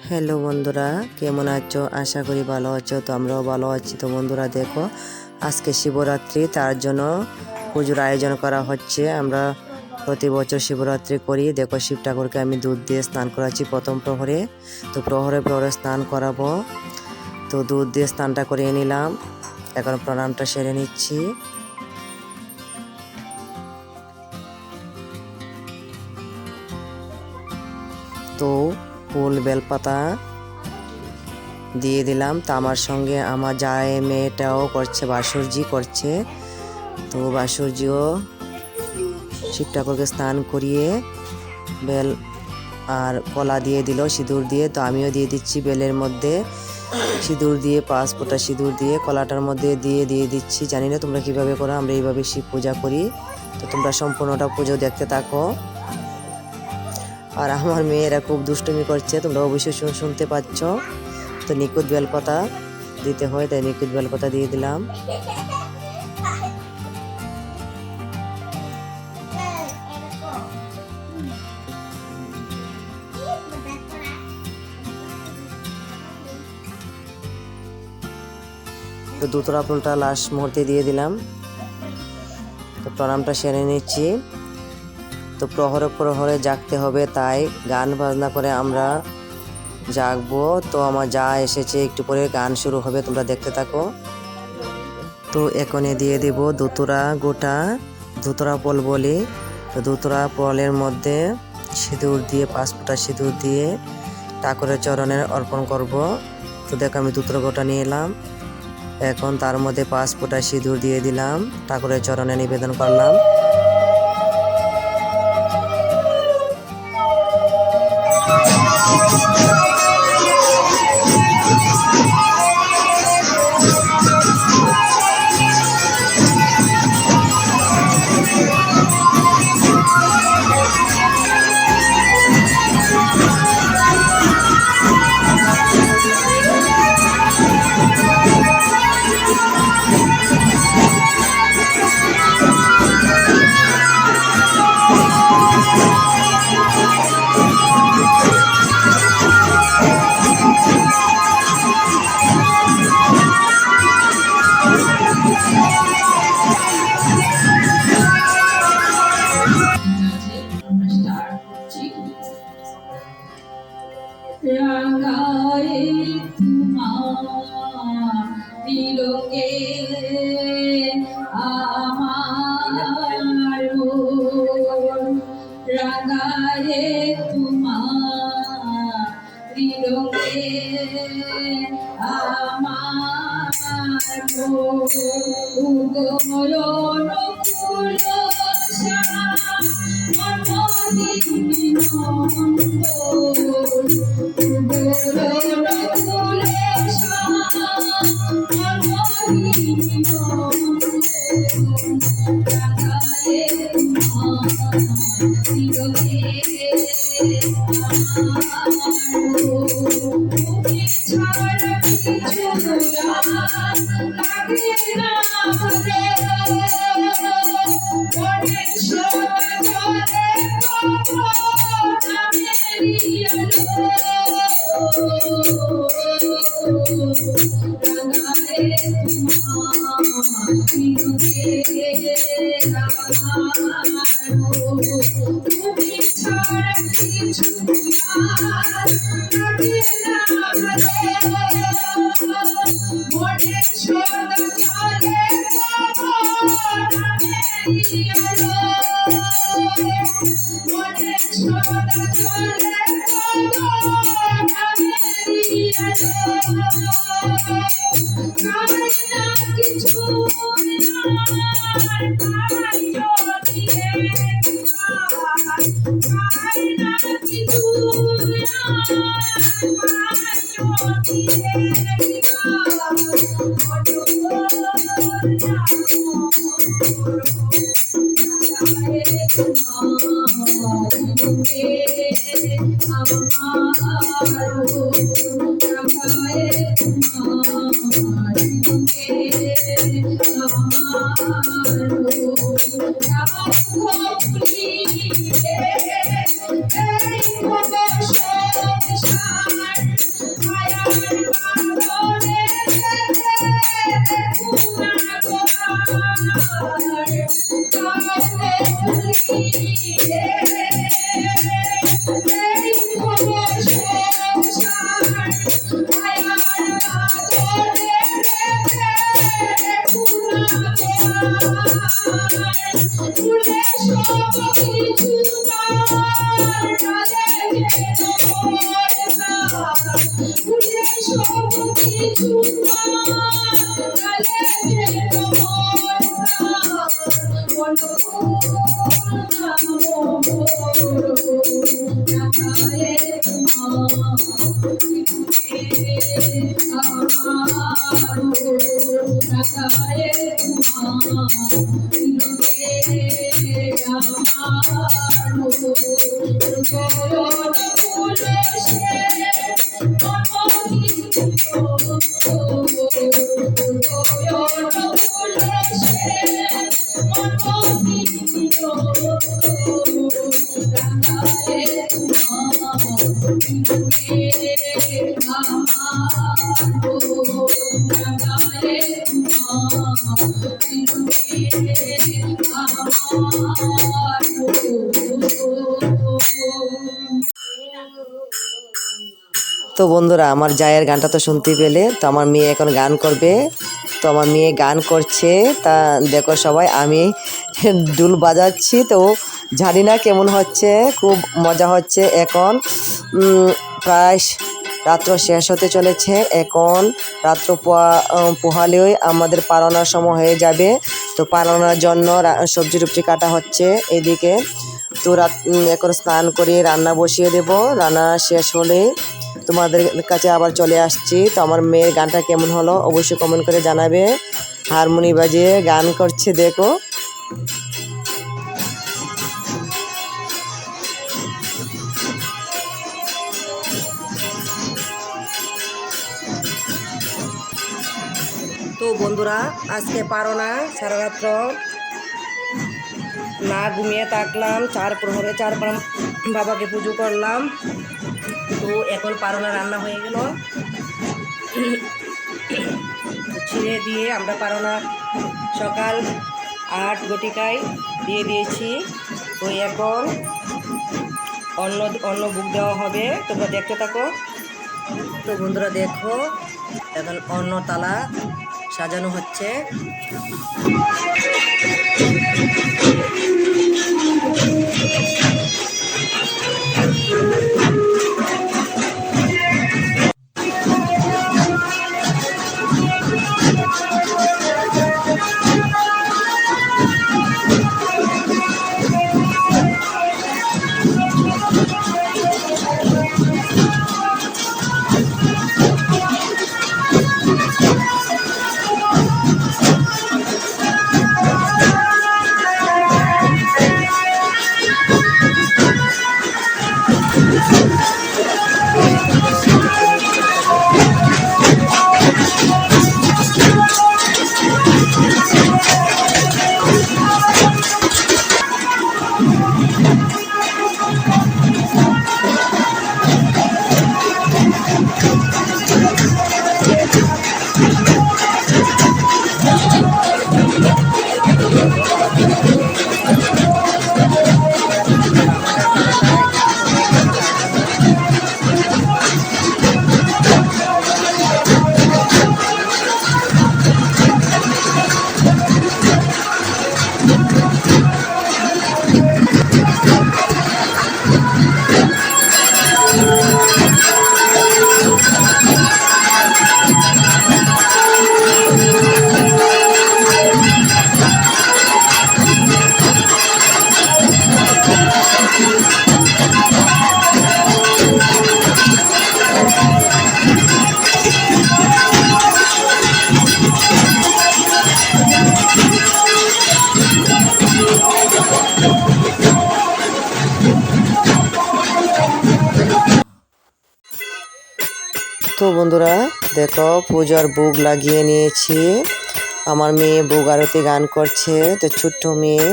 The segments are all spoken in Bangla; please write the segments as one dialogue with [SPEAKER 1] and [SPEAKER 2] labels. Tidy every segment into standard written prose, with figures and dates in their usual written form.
[SPEAKER 1] হ্যালো বন্ধুরা, কেমন আছো? আশা করি ভালো আছো। তো আমরাও ভালো আছি। তো বন্ধুরা দেখো, আজকে শিবরাত্রি, তার জন্য পুজোর আয়োজন করা হচ্ছে। আমরা প্রতি বছর শিবরাত্রি করি। দেখো, শিব ঠাকুরকে আমি দুধ দিয়ে স্নান করাচ্ছি প্রথম প্রহরে। তো প্রহরে প্রহরে স্নান করাবো। তো দুধ দিয়ে স্নানটা করিয়ে নিলাম। এখন প্রণামটা সেরে নিচ্ছি। তো ফুল বেলপাতা দিয়ে দিলাম। তো আমার সঙ্গে আমার যায় মেয়েটাও করছে, বাসুরজি করছে। তো বাসুরজিও শিব ঠাকুরকে স্নান করিয়ে বেল আর কলা দিয়ে দিল সিঁদুর দিয়ে। তো আমিও দিয়ে দিচ্ছি বেলের মধ্যে সিঁদুর দিয়ে, 5 ফোঁটা সিঁদুর দিয়ে কলাটার মধ্যে দিয়ে দিচ্ছি। জানি না তোমরা কীভাবে করো, আমরা এইভাবে শিব পূজা করি। তো তোমরা সম্পূর্ণটা পুজো দেখতে থাকো। আর আমার মেয়েরা খুব দুষ্টুমি করছে, তোমরা অবশ্যই শুনতে পাচ্ছ। তো নিখুঁত বেলপাতা দিতে হয়, তাই নিখুঁত বেলপাতা দিয়ে দিলাম। তো দুতরা ফুলটা লাস্ট মুহূর্তে দিয়ে দিলাম। তো প্রণামটা সেরে নিচ্ছি। তো প্রহরে প্রহরে জাগতে হবে, তাই গান বাজনা করে আমরা জাগবো। তো আমার যা এসেছে, একটু পরে গান শুরু হবে, তোমরা দেখতে থাকো। তো এখনে দিয়ে দেব দুতরা, গোটা দুতরা ফল বলি। তো দুতরা ফলের মধ্যে সিঁদুর দিয়ে, 5 ফোঁটা সিঁদুর দিয়ে ঠাকুরের চরণে অর্পণ করব। তো দেখো, আমি দুতরা গোটা নিয়ে এলাম। এখন তার মধ্যে 5 ফোঁটা সিঁদুর দিয়ে দিলাম, ঠাকুরের চরণে নিবেদন করলাম।
[SPEAKER 2] রাগায়ে তোমার বিরহে আমার রাগায়ে তোমার বিরহে আমার উদয়ন কুল
[SPEAKER 1] তো বন্ধুরা, আমার জায়ের গানটা তো শুনতে পেলে। তো আমার মেয়ে এখন গান করবে। তো আমার মেয়ে গান করছে, তা দেখো সবাই, আমি ডুল বাজাচ্ছি। তো জানি না কেমন হচ্ছে, খুব মজা হচ্ছে। এখন প্রায় রাত্র শেষ হতে চলেছে। এখন রাত্র পোহালেই আমাদের পালনার সময় হয়ে যাবে। তো পালনার জন্য সবজি টুবজি কাটা হচ্ছে এদিকে। তো এখন স্নান করে রান্না বসিয়ে দেব। রান্না শেষ হলে তোমাদের কাছে আবার চলে আসছি। তো আমার মেয়ের গানটা কেমন হলো অবশ্যই কমেন্ট করে জানাবে। হারমোনি বাজিয়ে গান করছে দেখো। তো বন্ধুরা, আজকে পারনা সারা রাত্র না ঘুমিয়ে থাকলাম। 4 প্রহরে 4 বাবাকে পুজো করলাম। তো এখন পারনা রান্না হয়ে গেল। ছিঁড়ে দিয়ে আমরা পারনা সকাল 8 ঘটিকায় দিয়ে দিয়েছি। তো এখন অন্য বুক দেওয়া হবে, তোমরা দেখতে থাকো। তো বন্ধুরা দেখো, এখন অন্য তালা সাজানো হচ্ছে। তো বন্ধুরা দেখো, পূজার ভোগ লাগিয়ে নিয়েছি। আমার মেয়ে ভোগ আরতি গান করছে। তো ছোট্ট মেয়ে,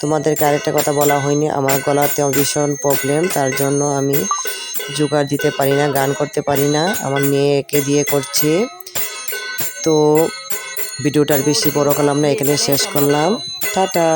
[SPEAKER 1] তোমাদেরকে আরেকটা কথা বলা হয়নি, আমার গলাতে ভীষণ প্রবলেম, তার জন্য আমি জোগাড় দিতে পারি না, গান করতে পারি না। আমার মেয়েকে দিয়ে করছি। তো ভিডিওটার বেশি বড় করলাম না, এখানে শেষ করলাম। টাটা।